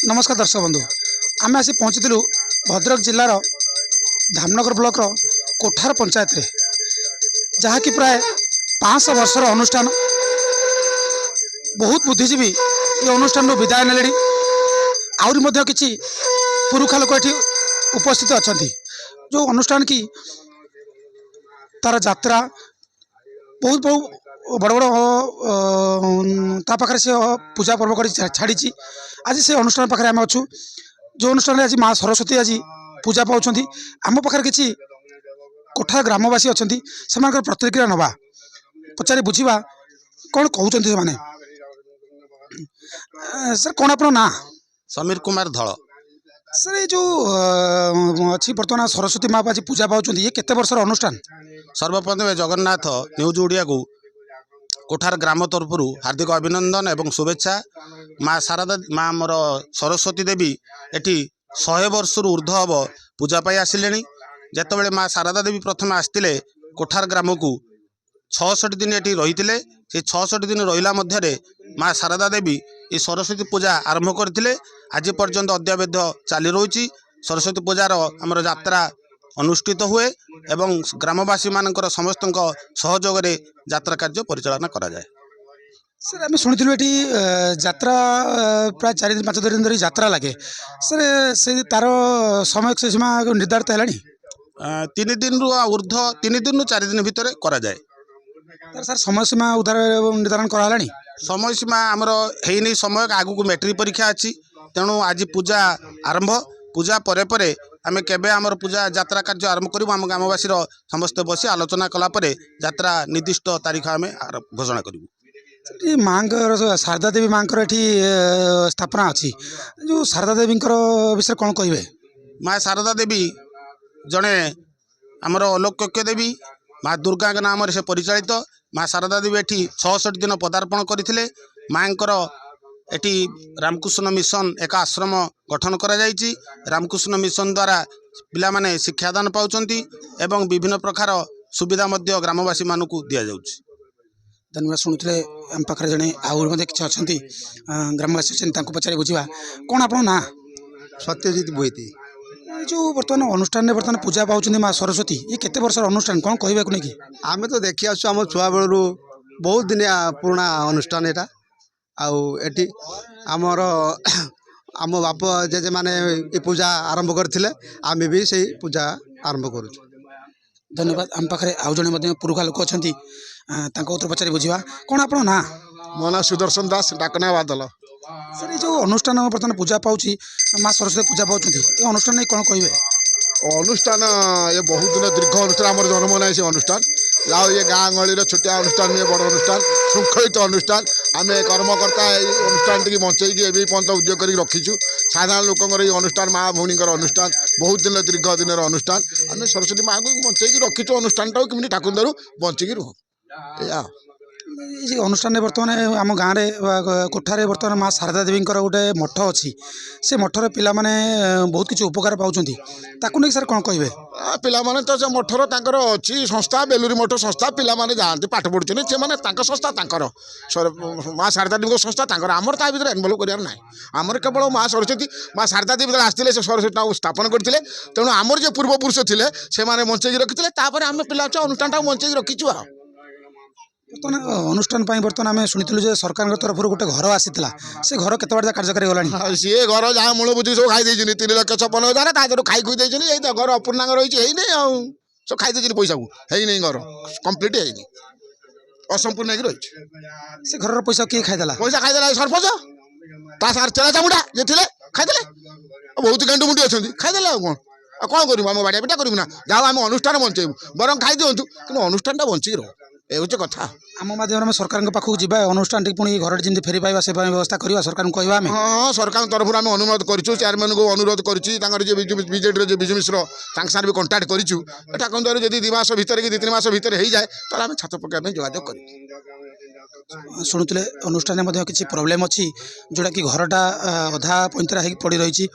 नमस्कार दर्शक बंधु आम आसी पहुँचलु भद्रक जिलार धामनगर ब्लॉक कोठार पंचायत रे जहाँकि प्राय 500 वर्षर अनुष्ठान बहुत बुद्धिजीवी ये अनुष्ठान विदाय ने आहरी किसी पुरुखा लोक ये उपस्थित अच्छा जो अनुष्ठान की तार यात्रा बहुत बहुत बड़ बड़ पाखे से पूजा पर्व कर छाड़ी आज से अनुष्ठान पाखे आम अच्छू जो अनुष्ठान आज माँ सरस्वती आज पूजा पाँच आम पाखे किसी कोठा ग्रामवासी अच्छा से प्रतिक्रिया नवा पचारि बुझा कौन कहते से सर कौन आप ना समीर कुमार धल सर ये जो अच्छी बर्तमान सरस्वती माँ आज पूजा पाँच ये केते वर्षर अनुष्ठान सर्वप्रथमे जगन्नाथ न्यूज ओडिया को कोठार ग्राम तरफ हार्दिक अभिनंदन एवं शुभेच्छा। माँ शारदा माँ आमर सरस्वती देवी एटी 100 वर्ष ऊर्ध्व हम पूजा पाई आसिले जितेबाला माँ शारदा देवी प्रथम आसते कोठार ग्राम को 66 दिन ये रही से 66 दिन रहा मध्य माँ शारदा देवी ये सरस्वती पूजा आरंभ करते आज पर्यंत अद्यावध चली रही सरस्वती पूजार आमर यात्रा अनुष्ठित हुए एवं ग्रामवासी मानकर समस्त सहयोग यात्रा कार्य परिचालना करा जाए। सर आम शुणु ये यात्रा प्राय 4-5 दिन धरी यात्रा लगे सर से तार समय सीमा निर्धारित है 3 दिन ऊर्ध्व 3 दिन 4 दिन भितर करा जाए। सर समय सीमा उधार निर्धारण करा समय सीमा आमर है समय आगु मैट्रिक परीक्षा अच्छी तेणु आज पूजा आरंभ पूजा परे परे आमे केबे आमर पूजा यात्रा कार्य आरंभ करूँ आम ग्रामवासी समस्त बसी आलोचना कलापर यात्रा निर्दिष्ट तारीख आम घोषणा करूँ। माँ शारदा देवी माँ ये स्थापना अच्छी जो शारदा देवी विषय कौन कहे माँ शारदा देवी जड़े आमर अलौकिक देवी माँ दुर्गा नाम से परिचालित माँ शारदा देवी एटी 66 दिन पदार्पण करते माँ एटी रामकृष्ण मिशन एक आश्रम गठन करा जायछि रामकृष्ण मिशन द्वारा पिला माने शिक्षादान पाउचंती एवं विभिन्न प्रकार सुविधा मध्य ग्रामवासी मानकु दिया जाउछि। धन्यवाद शुणुते आम पाखे जड़े आउर किसी अच्छा ग्रामवासी अच्छा पचारि बुझा कौन आप ना सत्यजित बोईती जो बर्तमान अनुष्ठान बर्तमान पूजा पाँच माँ सरस्वती ये केते वर्षर अनुष्ठान कौन कहवाक नहीं कि आम तो देखी आसु आम छुआ बेलू बहुत दिन पुराना अनुष्ठान यहाँ आठी आमर आम बाप जेजे माने ये पूजा आरंभ करथिले आमे भी से पूजा आरंभ करूँ। धन्यवाद आम पाखे आउ जड़े पुरुखा लोक अच्छा उत्तर पचारि बुझा कौन आप ना मो ना सुदर्शन दास डाकना बादल। सर ये जो अनुष्ठान बर्तमान पूजा पाँच माँ सरस्वती पूजा पाँच ये अनुष्ठान नहीं कौन कहे अनुष्ठान ये बहुत दिन दीर्घ अनुष्ठान आम जन्म ना से अनुष्ठान जाओ ये गाँ गहली छोटिया अनुष्ठान ये बड़ अनुष्ठान श्रृंखलित अनुष्ठान आम कर्मकर्ता अनुष्ठान टी बंचेगी ए पर्यटन उद्योग कर रखीचु साधारण लोकर ये अनुष्ठान माँ भौणी अनुष्ठान बहुत दिन दीर्घ दिन अनुष्ठान आम सरस्वती माँ को बंचेगी रखीचु अनुष्ठान टाक कमी ठाकुर दारू बंचिकी रुह या ये अनुष्ठान बर्तमान आम गाँव में कोठारे बर्तमान माँ शारदा देवी गोटे मठ अच्छी से मठर पिला माने बहुत किसी उपकार पाँच नहीं सर कौन कहे पिलामाने तो से मठर तांकर अच्छी संस्था बेलूरी मठ संस्था पिलामाने जाते पाठ पढ़ुଛନ୍ତି से संस्था तांकर माँ शारदा देवी संस्था तांकर आमर ता भीतर इनवल्व करार ना आमर केवल माँ सरस्वती माँ शारदा देवी आसते से सरस्वती स्थापन करते तेणु आमर जो पूर्वपुरुष थे से बंचेगी रखी आम पिला अनुष्ठान बंचेगी रखीचु बर्तमान अनुष्ठान बर्तमान आम शुणु सरकार तरफ गोटे घर आसाला से घर केत बार कार्यकारी गलानी सी घर जहाँ मूल बुझी सब खाई 3,56,000 तार खाई खुई देते घर अपूर्णांग रही सब खाई पैसा को है घर कम्प्लीट है असंपूर्ण रही से घर पैसा किए खाईदेला पैसा खाईदेला सरपंच ता सार चेला चामुड़ा जे थे खाईदे बहुत गेंडु मुंडी अच्छा खाईदे कौन करूँ आम बाड़िया पिटा करूँ ना जाओ आम अनुष्ठान बंचेबू बरं खाई दिंतु कि अनुष्ठान बंचिकी रह ये हूँ कथा आम माध्यम सरकार पाखक जा अनुष्ठान पुणी घर जमी फेरी पाइबा से व्यवस्था करवा सरकार को कहवा हाँ सरकार तरफ आम अनुरोध करूँ चेयरमैन को अनुरोध करुँच बीजेडी जो विजु मिश्र साथ भी कंटाक्ट करूँ ठाकुर द्वारा जब 2 मास भितर कि 2-3 मास भितर हो जाए तो आम छात पकड़ जोगाजोग कर शुणुले अनुष्ठान में किसी प्रोब्लेम अच्छी जोटा कि घरटा अधा पैंतरा हो पड़ रही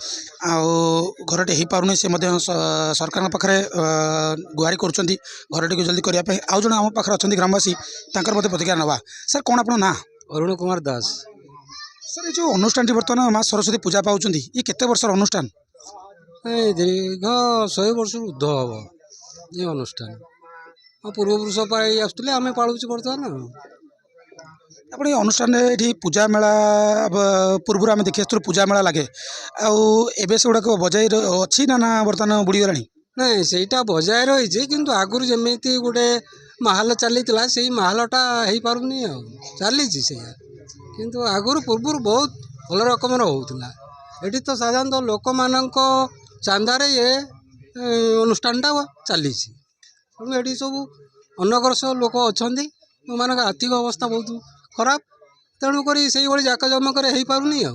घरटे हो पार से सरकार पाखे गुहारी कर घरटी को जल्दी करने आउ जन आम पाखे अच्छा ग्रामवासी प्रतिक्रिया नवा सर कौन आप ना अरुण कुमार दास ସାର୍ ଏ ଯେଉଁ ଅନୁଷ୍ଠାନଟି ବର୍ତ୍ତମାନ ମା ସରସ୍ୱତୀ ପୂଜା ପାଉଛନ୍ତି ଇଏ କେତେ ବର୍ଷର ଅନୁଷ୍ଠାନ? ଦୀର୍ଘ 100 ବର୍ଷରୁ ଉର୍ଦ୍ଧ୍ୱ ହେବ ଏ ଅନୁଷ୍ଠାନ। ପୂର୍ବପୁରୁଷ ପାଳି ଆସୁଥିଲେ, ଆମେ ପାଳୁଛୁ ବର୍ତ୍ତମାନ। ଆପଣ ଏ ଅନୁଷ୍ଠାନରେ ଏଠି ପୂଜା ମେଳା ପୂର୍ବରୁ ଆମେ ଦେଖି ଆସୁଥିଲୁ ପୂଜା ମେଳା ଲାଗେ, ଆଉ ଏବେ ସେଗୁଡ଼ାକ ବଜାଇ ଅଛି ନା ବର୍ତ୍ତମାନ ବୁଡ଼ିଗଲାଣି? ନାଇଁ, ସେଇଟା ବଜାୟ ରହିଛି, କିନ୍ତୁ ଆଗରୁ ଯେମିତି ଗୋଟେ ମାହଲ ଚାଲିଥିଲା ସେଇ ମାହଲଟା ହେଇପାରୁନି। ଆଉ ଚାଲିଛି ସେଇଆ, କିନ୍ତୁ ଆଗରୁ ପୂର୍ବରୁ ବହୁତ ଭଲ ରକମର ହେଉଥିଲା। ଏଠି ତ ସାଧାରଣତଃ ଲୋକମାନଙ୍କ ଚାନ୍ଦାରେ ଏ ଅନୁଷ୍ଠାନଟା ଚାଲିଛି। ତେଣୁ ଏଠି ସବୁ ଅନଗ୍ରସର ଲୋକ ଅଛନ୍ତି, ଯେଉଁମାନଙ୍କ ଆର୍ଥିକ ଅବସ୍ଥା ବହୁତ ଖରାପ, ତେଣୁକରି ସେଇଭଳି ଜାକଜମକରେ ହେଇପାରୁନି ଆଉ।